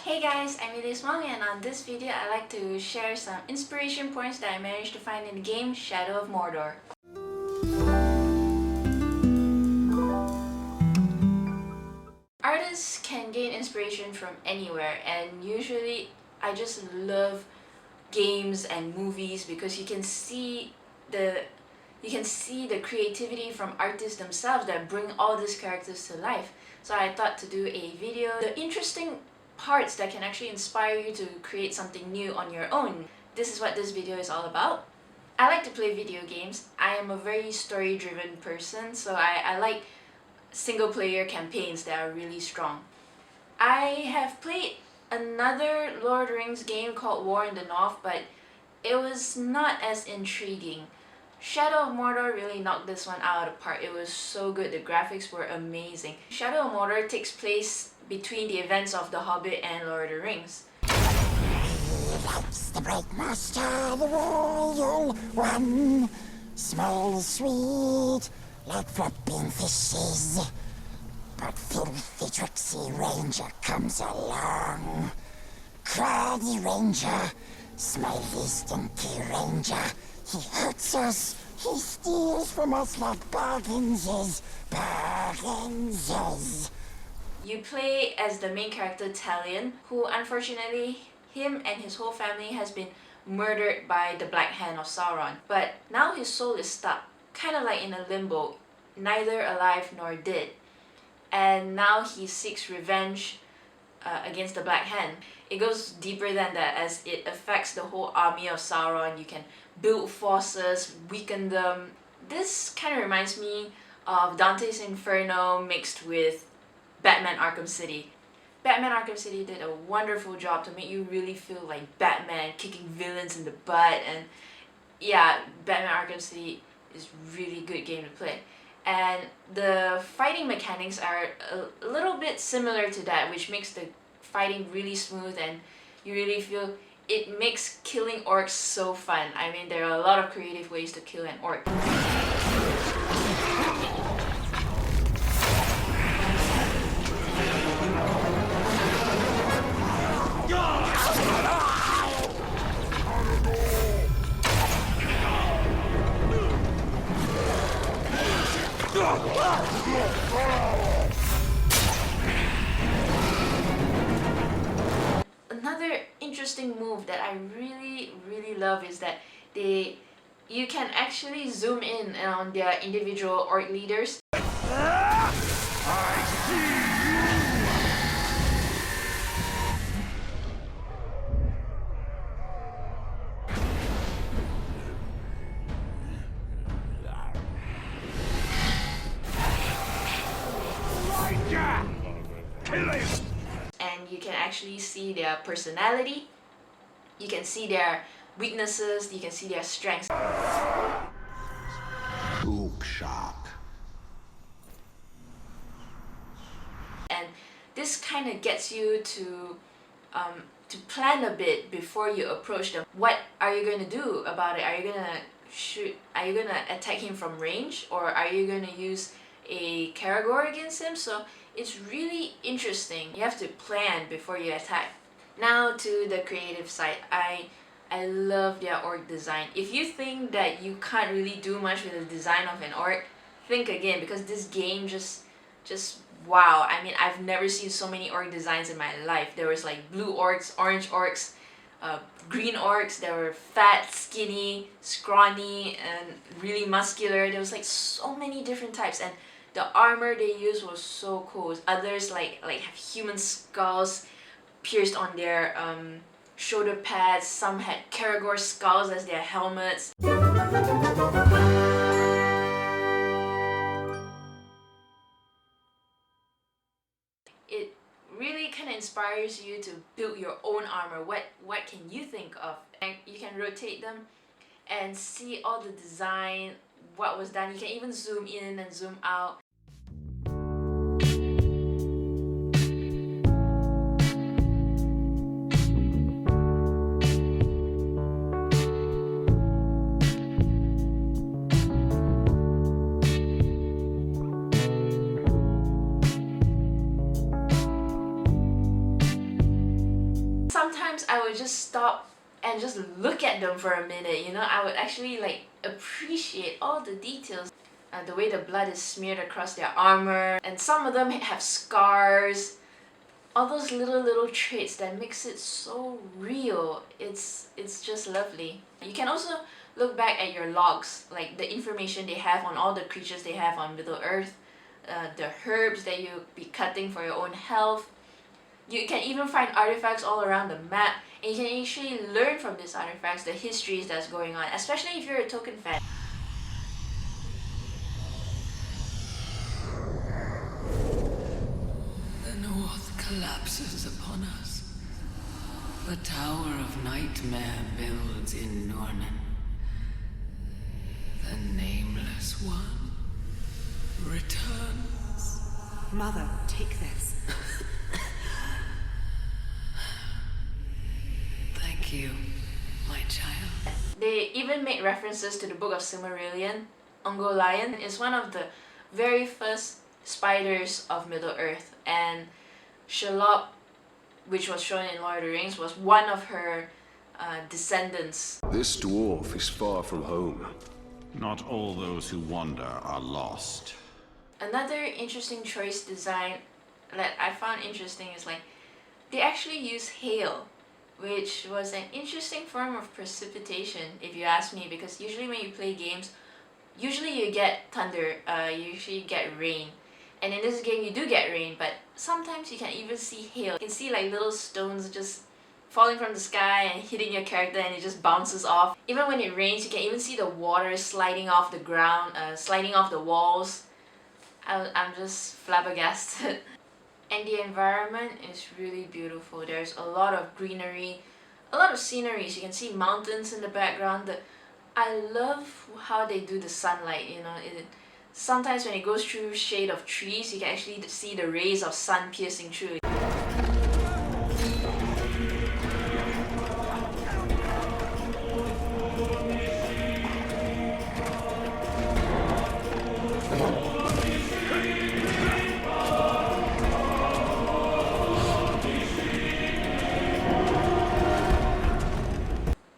Hey guys, I'm Elise Wong, and on this video I like to share some inspiration points that I managed to find in the game Shadow of Mordor. Artists can gain inspiration from anywhere, and usually I just love games and movies because you can see the creativity from artists themselves that bring all these characters to life. So I thought to do a video, the interesting parts that can actually inspire you to create something new on your own. This is what this video is all about. I like to play video games. I am a very story-driven person, so I like single-player campaigns that are really strong. I have played another Lord of the Rings game called War in the North, but it was not as intriguing. Shadow of Mordor really knocked this one out of the park. It was so good, the graphics were amazing. Shadow of Mordor takes place between the events of The Hobbit and Lord of the Rings. That's the great master, the royal one. Small, sweet, like flopping fishes. But filthy, tricksy ranger comes along. Craggy ranger, smiley, stinky ranger. He hurts us, he steals from us like bargains. You play as the main character Talion, who unfortunately, him and his whole family has been murdered by the Black Hand of Sauron. But now his soul is stuck, kind of like in a limbo, neither alive nor dead. And now he seeks revenge against the Black Hand. It goes deeper than that, as it affects the whole army of Sauron. You can build forces, weaken them. This kind of reminds me of Dante's Inferno mixed with Batman Arkham City. Batman Arkham City did a wonderful job to make you really feel like Batman kicking villains in the butt, and yeah, Batman Arkham City is a really good game to play. And the fighting mechanics are a little bit similar to that, which makes the fighting really smooth, and you really feel it makes killing orcs so fun. I mean, there are a lot of creative ways to kill an orc. Another interesting move that I really love is that you can actually zoom in on their individual orc leaders. And you can actually see their personality, you can see their weaknesses, you can see their strengths. Hook shot. And this kind of gets you to plan a bit before you approach them. What are you going to do about it? Are you going to shoot? Are you going to attack him from range, or are you going to use a Karagor against him? So it's really interesting. You have to plan before you attack. Now to the creative side. I love their orc design. If you think that you can't really do much with the design of an orc, think again, because this game just wow. I mean, I've never seen so many orc designs in my life. There was like blue orcs, orange orcs, green orcs. They were fat, skinny, scrawny, and really muscular. There was like so many different types, and the armor they used was so cool. Others like have human skulls pierced on their shoulder pads. Some had Karagor skulls as their helmets. It really kind of inspires you to build your own armor. What can you think of? And you can rotate them and see all the design, what was done. You can even zoom in and zoom out. sometimes I would just stop and just look at them for a minute, you know. I would actually like appreciate all the details. The way the blood is smeared across their armor, and some of them have scars. All those little traits that makes it so real. It's just lovely. You can also look back at your logs, like the information they have on all the creatures they have on Middle Earth, the herbs that you'll be cutting for your own health. You can even find artifacts all around the map, and you can actually learn from these artifacts the histories that's going on, especially if you're a token fan. The north collapses upon us. The Tower of Nightmare builds in Nornen. The Nameless One returns. Mother, take this. Thank you, my child. They even made references to the Book of Silmarillion. Ungoliant is one of the very first spiders of Middle Earth, and Shelob, which was shown in Lord of the Rings, was one of her descendants. This dwarf is far from home. Not all those who wander are lost. Another interesting choice design that I found interesting is like they actually use hail, which was an interesting form of precipitation if you ask me, because usually when you play games, usually you get thunder, you usually get rain. And in this game you do get rain, but sometimes you can even see hail. You can see like little stones just falling from the sky and hitting your character, and it just bounces off. Even when it rains, you can even see the water sliding off the ground, sliding off the walls. I'm just flabbergasted. And the environment is really beautiful. There's a lot of greenery, a lot of sceneries. You can see mountains in the background. I love how they do the sunlight, you know. Sometimes when it goes through shade of trees, you can actually see the rays of sun piercing through.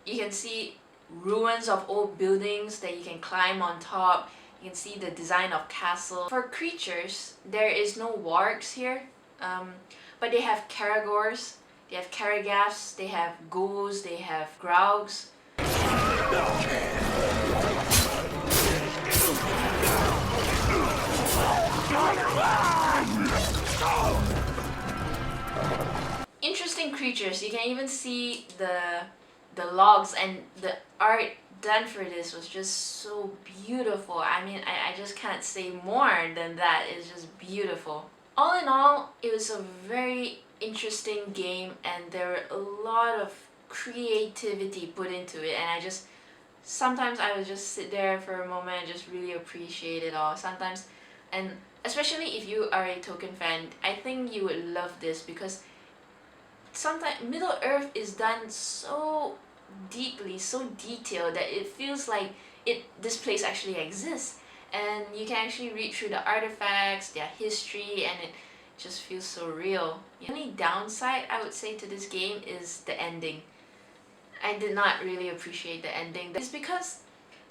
You can see ruins of old buildings that you can climb on top. You can see the design of castle. For creatures, there is no wargs here, but they have caragors, they have caragafs, they have ghouls, they have graugs. Interesting creatures. You can even see the logs, and the art done for this was just so beautiful. I mean, I just can't say more than that. It's just beautiful. All in all, it was a very interesting game, and there were a lot of creativity put into it, and sometimes I would just sit there for a moment and just really appreciate it all. Sometimes, and especially if you are a token fan, I think you would love this, because sometimes Middle Earth is done so deeply, so detailed, that it feels like this place actually exists, and you can actually read through the artifacts, their history, and it just feels so real. The only downside I would say to this game is the ending. I did not really appreciate the ending. It's because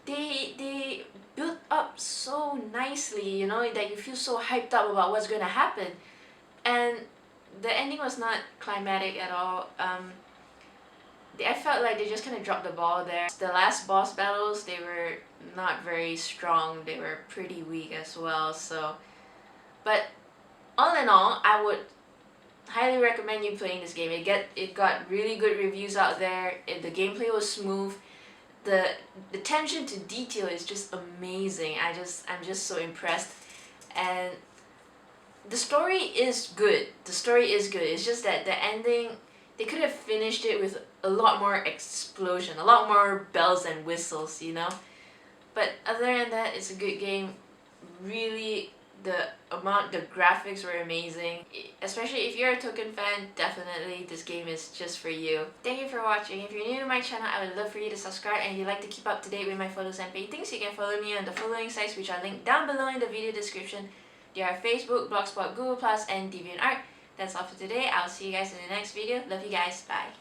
they built up so nicely, you know, that you feel so hyped up about what's going to happen, and the ending was not climatic at all. I felt like they just kind of dropped the ball there. The last boss battles, they were not very strong. They were pretty weak as well. So, but all in all, I would highly recommend you playing this game. It got really good reviews out there. The gameplay was smooth. The attention to detail is just amazing. I'm just so impressed. And the story is good. The story is good. It's just that the ending, they could have finished it with a lot more explosion, a lot more bells and whistles, you know? But other than that, it's a good game. Really, the graphics were amazing. Especially if you're a token fan, definitely this game is just for you. Thank you for watching. If you're new to my channel, I would love for you to subscribe, and if you'd like to keep up to date with my photos and paintings, you can follow me on the following sites, which are linked down below in the video description. They are Facebook, Blogspot, Google+, and Deviantart. That's all for today. I'll see you guys in the next video. Love you guys. Bye.